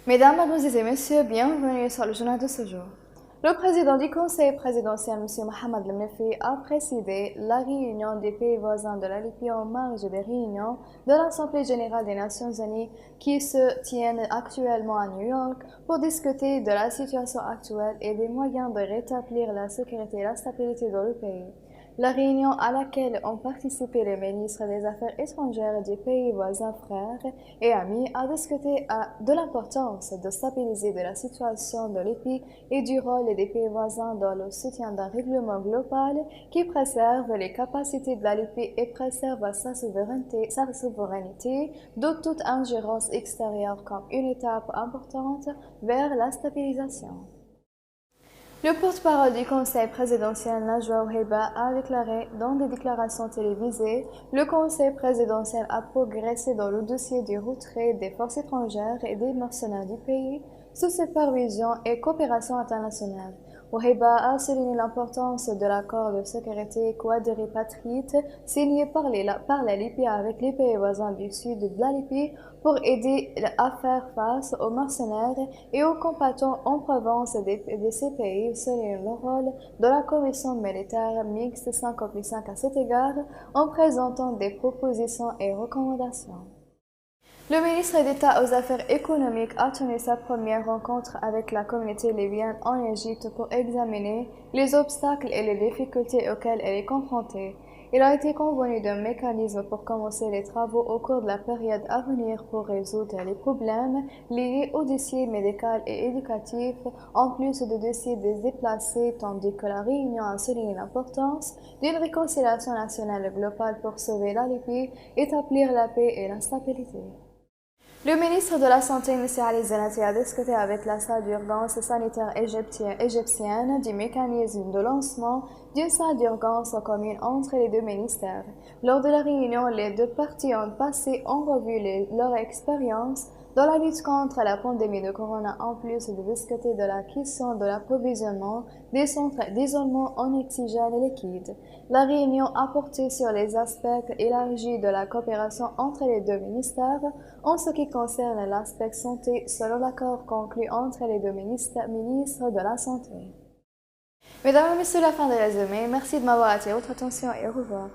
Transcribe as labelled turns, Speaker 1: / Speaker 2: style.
Speaker 1: Mesdames, Mademoiselles et Messieurs, bienvenue sur le journal de ce jour. Le président du Conseil présidentiel, M. Mohamed Lemnefi, a présidé la réunion des pays voisins de la Libye en marge des réunions de l'Assemblée générale des Nations unies qui se tiennent actuellement à New York pour discuter de la situation actuelle et des moyens de rétablir la sécurité et la stabilité dans le pays. La réunion à laquelle ont participé les ministres des Affaires étrangères des pays voisins frères et amis a discuté de l'importance de stabiliser de la situation de l'Libye et du rôle des pays voisins dans le soutien d'un règlement global qui préserve les capacités de la Libye et préserve sa souveraineté de toute ingérence extérieure comme une étape importante vers la stabilisation. Le porte-parole du Conseil présidentiel, Najwa Ouhiba, a déclaré dans des déclarations télévisées le Conseil présidentiel a progressé dans le dossier du retrait des forces étrangères et des mercenaires du pays sous supervision et coopération internationale. Ouhiba a souligné l'importance de l'accord de sécurité quadripartite signé par la Libye avec les pays voisins du sud de la Libye pour aider à faire face aux mercenaires et aux combattants en province de ces pays, selon le rôle de la commission militaire mixte 55 à cet égard, en présentant des propositions et recommandations. Le ministre d'État aux Affaires économiques a tenu sa première rencontre avec la communauté libyenne en Égypte pour examiner les obstacles et les difficultés auxquelles elle est confrontée. Il a été convenu d'un mécanisme pour commencer les travaux au cours de la période à venir pour résoudre les problèmes liés aux dossiers médicaux et éducatifs, en plus de dossiers des déplacés, tandis que la réunion a souligné l'importance d'une réconciliation nationale globale pour sauver la Libye, établir la paix et la stabilité. Le ministre de la Santé, M. Ali Zenati, a discuté avec la salle d'urgence sanitaire égyptienne du mécanisme de lancement d'une salle d'urgence commune entre les deux ministères. Lors de la réunion, les deux parties ont passé en revue leur expérience dans la lutte contre la pandémie de corona, en plus de discuter de la question de l'approvisionnement des centres d'isolement en oxygène liquide. La réunion a porté sur les aspects élargis de la coopération entre les deux ministères en ce qui concerne l'aspect santé selon l'accord conclu entre les deux ministres de la Santé. Mesdames et Messieurs, la fin de résumé. Merci de m'avoir attiré votre attention et au revoir.